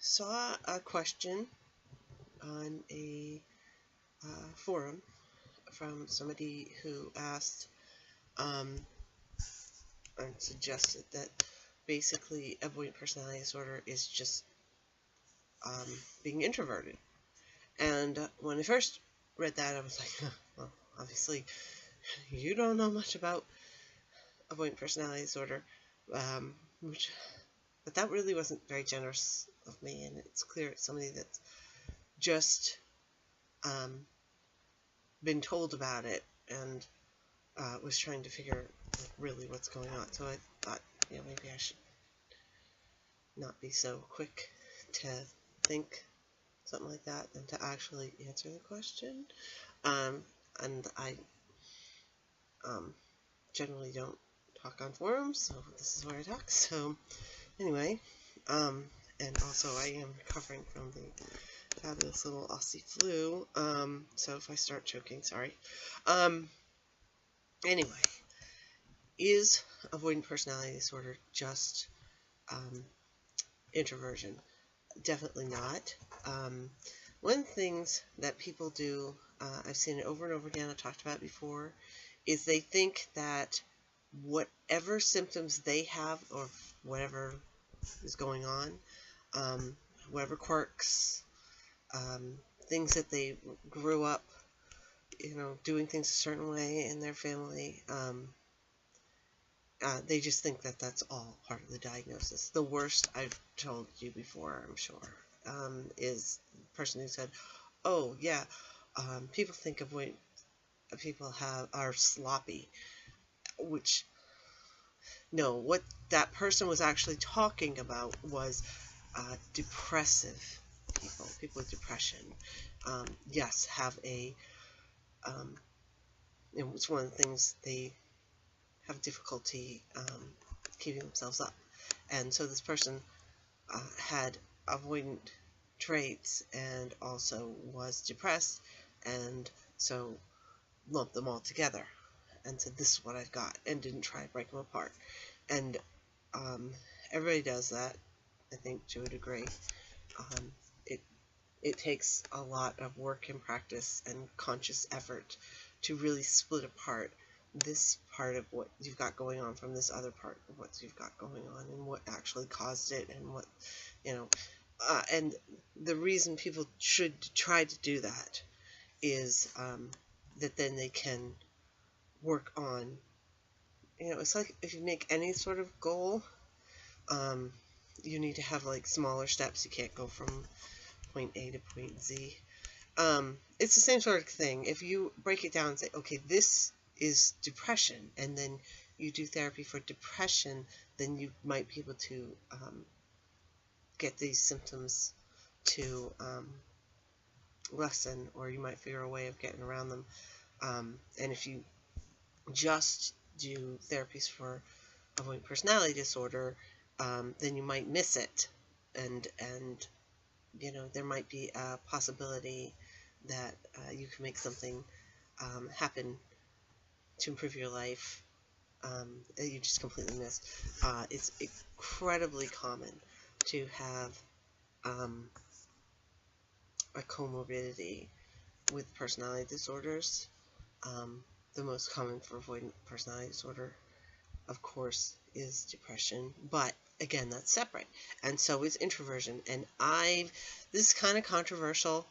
saw a question on a forum from somebody who asked and suggested that basically avoidant personality disorder is just being introverted. And when I first read that, I was like, well, obviously, you don't know much about avoidant personality disorder, but that really wasn't very generous of me, and it's clear it's somebody that's just been told about it and was trying to figure really what's going on. So I thought, maybe I should not be so quick to think something like that and to actually answer the question. And I generally don't talk on forums, so this is where I talk. So anyway, and also I am recovering from the fabulous little Aussie flu, so if I start choking, sorry. Anyway, is avoidant personality disorder just introversion? Definitely not. One of the things that people do, I've seen it over and over again, I've talked about it before, is they think that whatever symptoms they have or whatever is going on, whatever quirks, things that they grew up, doing things a certain way in their family, they just think that that's all part of the diagnosis. The worst, I've told you before, I'm sure, is the person who said, oh yeah, people think of what people are sloppy, which, no, what that person was actually talking about was depressive people with depression. Yes, have it's one of the things, they have difficulty keeping themselves up. And so this person had avoidant traits and also was depressed, and so lumped them all together and said, this is what I've got, and didn't try to break them apart. And everybody does that, I think, to a degree. It takes a lot of work and practice and conscious effort to really split apart this part of what you've got going on from this other part of what you've got going on, and what actually caused it, and what, and the reason people should try to do that is that then they can work on, it's like if you make any sort of goal, you need to have like smaller steps. You can't go from point A to point Z. It's the same sort of thing. If you break it down and say, okay, this is depression, and then you do therapy for depression, then you might be able to get these symptoms to lessen, or you might figure a way of getting around them. And if you just do therapies for avoidant personality disorder, then you might miss it, and there might be a possibility that you can make something happen to improve your life that you just completely missed. It's incredibly common to have a comorbidity with personality disorders. The most common for avoidant personality disorder, of course, is depression, but again, that's separate, and so is introversion. And this is kind of controversial,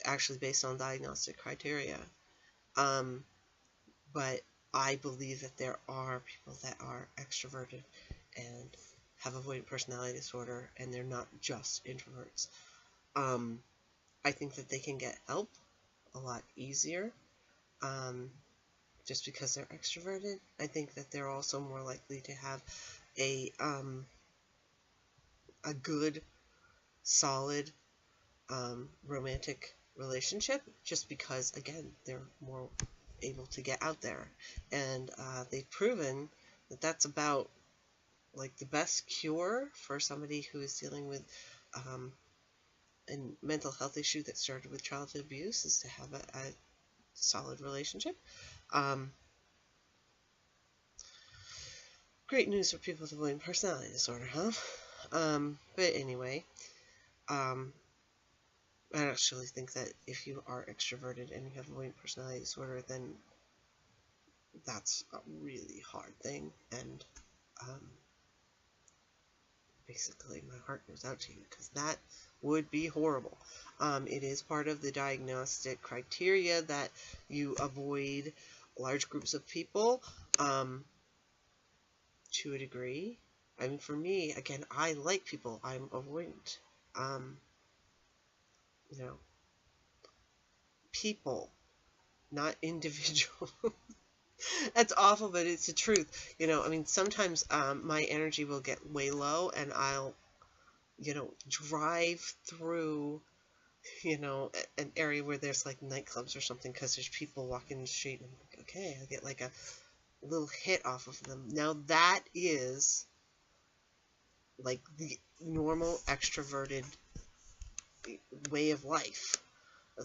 actually based on diagnostic criteria, but I believe that there are people that are extroverted and have avoidant personality disorder, and they're not just introverts. I think that they can get help a lot easier just because they're extroverted. I think that they're also more likely to have a good, solid romantic relationship, just because, again, they're more able to get out there, and they've proven that that's about like the best cure for somebody who is dealing with a mental health issue that started with childhood abuse, is to have a solid relationship. Great news for people with avoidant personality disorder, huh? But anyway, I actually think that if you are extroverted and you have avoidant personality disorder, then that's a really hard thing, and basically my heart goes out to you, because that would be horrible. It is part of the diagnostic criteria that you avoid large groups of people to a degree. I mean, for me, again, I like people. I'm avoidant. You know, people, not individual. That's awful, but it's the truth. You know, I mean, sometimes my energy will get way low, and I'll, you know, drive through, you know, an area where there's like nightclubs or something, because there's people walking the street, and I'm like, okay, I get like a little hit off of them. Now that is like the normal extroverted way of life.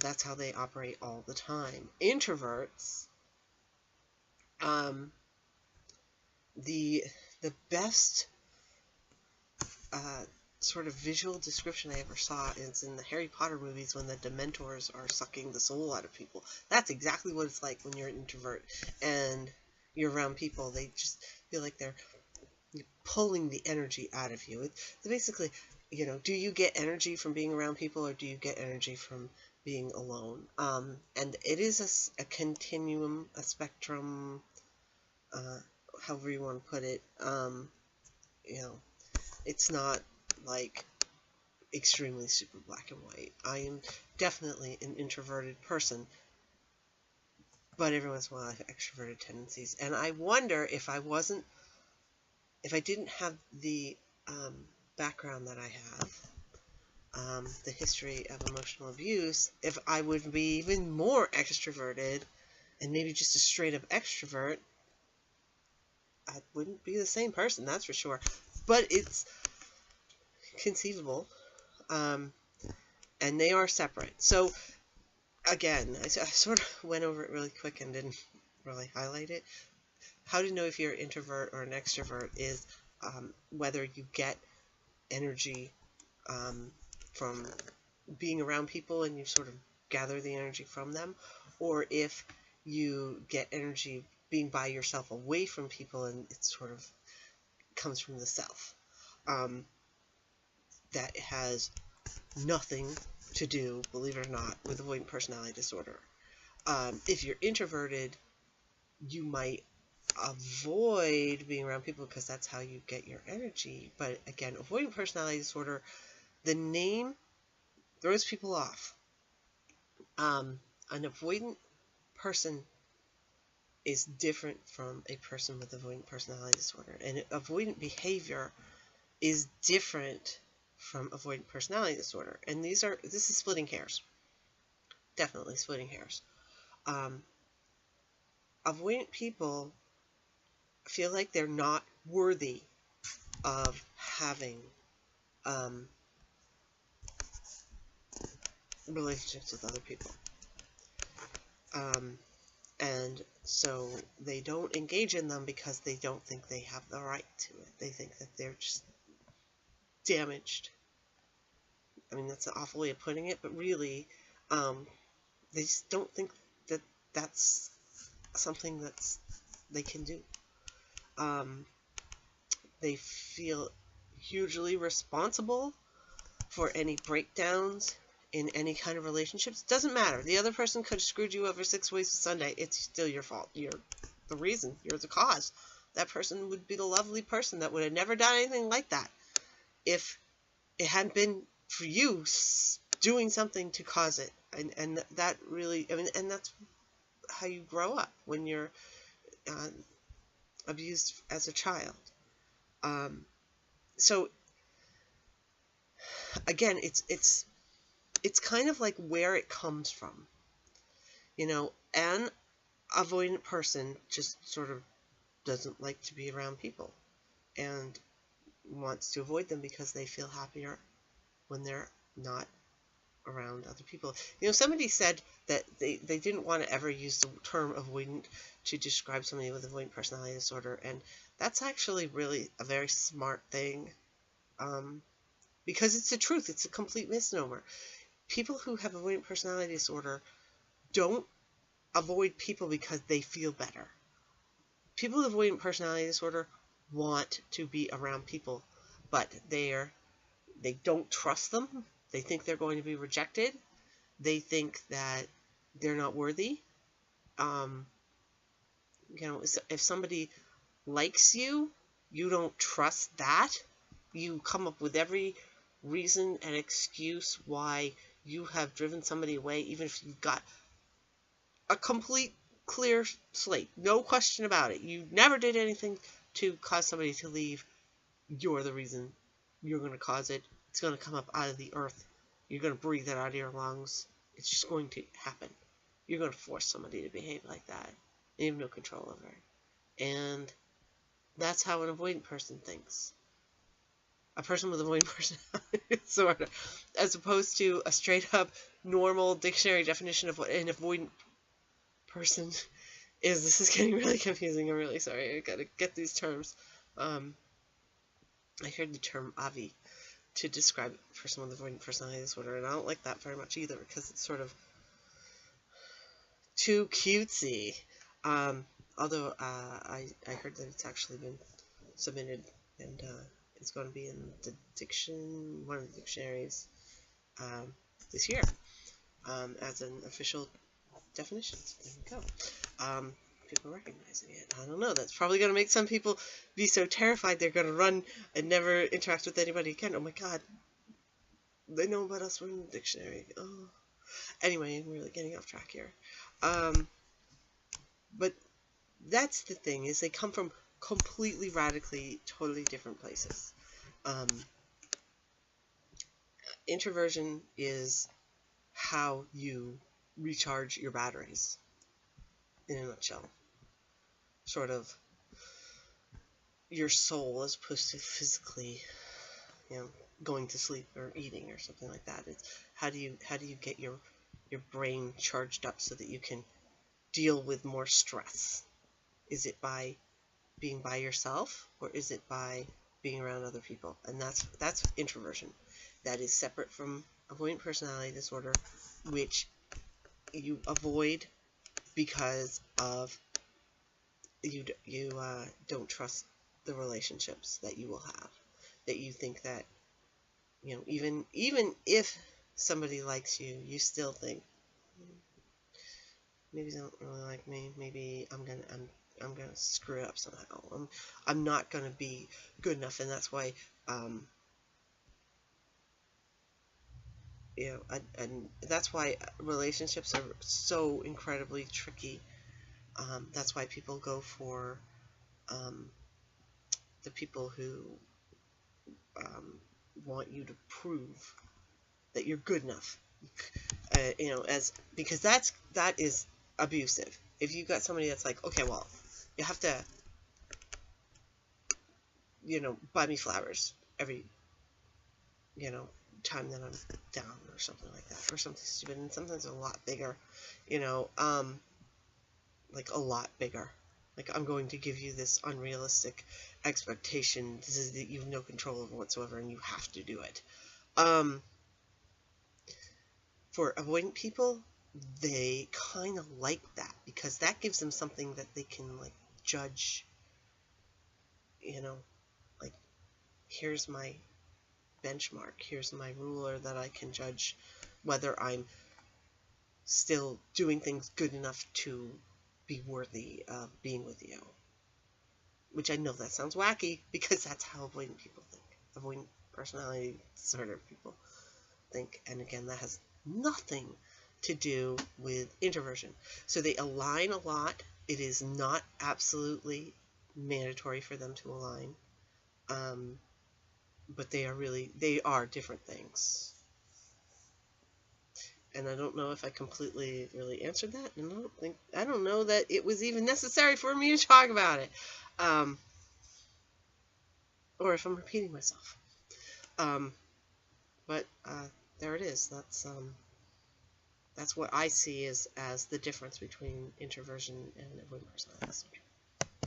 That's how they operate all the time. Introverts, the best sort of visual description I ever saw is in the Harry Potter movies, when the Dementors are sucking the soul out of people. That's exactly what it's like when you're an introvert and you're around people. They just feel like they're pulling the energy out of you. It's basically, you know, do you get energy from being around people, or do you get energy from being alone? And it is a continuum, a spectrum, however you want to put it. You know, it's not like extremely super black and white. I am definitely an introverted person, but every once in a while I have extroverted tendencies. And I wonder if I didn't have the background that I have, the history of emotional abuse, if I would be even more extroverted and maybe just a straight up extrovert. I wouldn't be the same person, that's for sure. But it's conceivable, and they are separate. So again, I sort of went over it really quick and didn't really highlight it. How to know if you're an introvert or an extrovert is whether you get energy from being around people and you sort of gather the energy from them, or if you get energy being by yourself away from people and it sort of comes from the self. That has nothing to do, believe it or not, with avoidant personality disorder. If you're introverted, you might avoid being around people because that's how you get your energy. But again, avoidant personality disorder, the name throws people off. An avoidant person is different from a person with avoidant personality disorder, and avoidant behavior is different from avoidant personality disorder. And this is splitting hairs. Definitely splitting hairs. Avoidant people feel like they're not worthy of having relationships with other people. And so they don't engage in them because they don't think they have the right to it. They think that they're just damaged. I mean, that's an awful way of putting it, but really, they just don't think that that's something they can do. They feel hugely responsible for any breakdowns in any kind of relationships. It doesn't matter. The other person could have screwed you over 6 ways to Sunday. It's still your fault. You're the reason. You're the cause. That person would be the lovely person that would have never done anything like that if it hadn't been for you doing something to cause it. And that really, I mean, and that's how you grow up when you're abused as a child. So again, it's kind of like where it comes from. You know, an avoidant person just sort of doesn't like to be around people and wants to avoid them because they feel happier when they're not around other people. You know, somebody said that they didn't want to ever use the term avoidant to describe somebody with avoidant personality disorder, and that's actually really a very smart thing, because it's the truth. It's a complete misnomer. People who have avoidant personality disorder don't avoid people because they feel better. People with avoidant personality disorder want to be around people, but they don't trust them. They think they're going to be rejected. They think that they're not worthy. If somebody likes you, you don't trust that. You come up with every reason and excuse why you have driven somebody away, even if you've got a complete clear slate, no question about it. You never did anything to cause somebody to leave. You're the reason. You're going to cause it. It's going to come up out of the earth. You're going to breathe it out of your lungs. It's just going to happen. You're going to force somebody to behave like that. And you have no control over it. And that's how an avoidant person thinks. A person with avoidant personality disorder, as opposed to a straight up normal dictionary definition of what an avoidant person is. This is getting really confusing. I'm really sorry. I gotta get these terms. I heard the term AVI to describe a person with avoidant personality disorder, and I don't like that very much either, because it's sort of too cutesy. Although I heard that it's actually been submitted, and it's going to be in the one of the dictionaries this year as an official definition. There we go. People recognizing it. I don't know. That's probably going to make some people be so terrified they're going to run and never interact with anybody again. Oh my God. They know about us. We're in the dictionary. Oh. Anyway, I'm really getting off track here. But that's the thing, is they come from completely, radically, totally different places. Introversion is how you recharge your batteries, in a nutshell. Sort of your soul, as opposed to physically, going to sleep or eating or something like that. It's how do you get your brain charged up so that you can deal with more stress? Is it by being by yourself, or is it by being around other people? And that's introversion. That is separate from avoidant personality disorder, which you avoid because of you don't trust the relationships that you will have. That you think that, even if somebody likes you, you still think, maybe they don't really like me. Maybe I'm gonna screw it up somehow. I'm not gonna be good enough, and that's why and that's why relationships are so incredibly tricky. That's why people go for the people who want you to prove that you're good enough. Because that is abusive. If you've got somebody that's like, okay, well, you have to, buy me flowers every, time that I'm down, or something like that, or something stupid, and sometimes a lot bigger, like a lot bigger. Like, I'm going to give you this unrealistic expectation. This is that you have no control over whatsoever, and you have to do it. For avoidant people, they kind of like that, because that gives them something that they can, like, judge. Like, here's my benchmark. Here's my ruler that I can judge whether I'm still doing things good enough to be worthy of being with you. Which I know that sounds wacky, because that's how avoidant people think. Avoidant personality disorder people think. And again, that has nothing to do with introversion. So they align a lot. It is not absolutely mandatory for them to align. But they are different things. And I don't know if I completely really answered that. And I don't know that it was even necessary for me to talk about it. Or if I'm repeating myself. But there it is. That's what I see as the difference between introversion and avoidant personality disorder.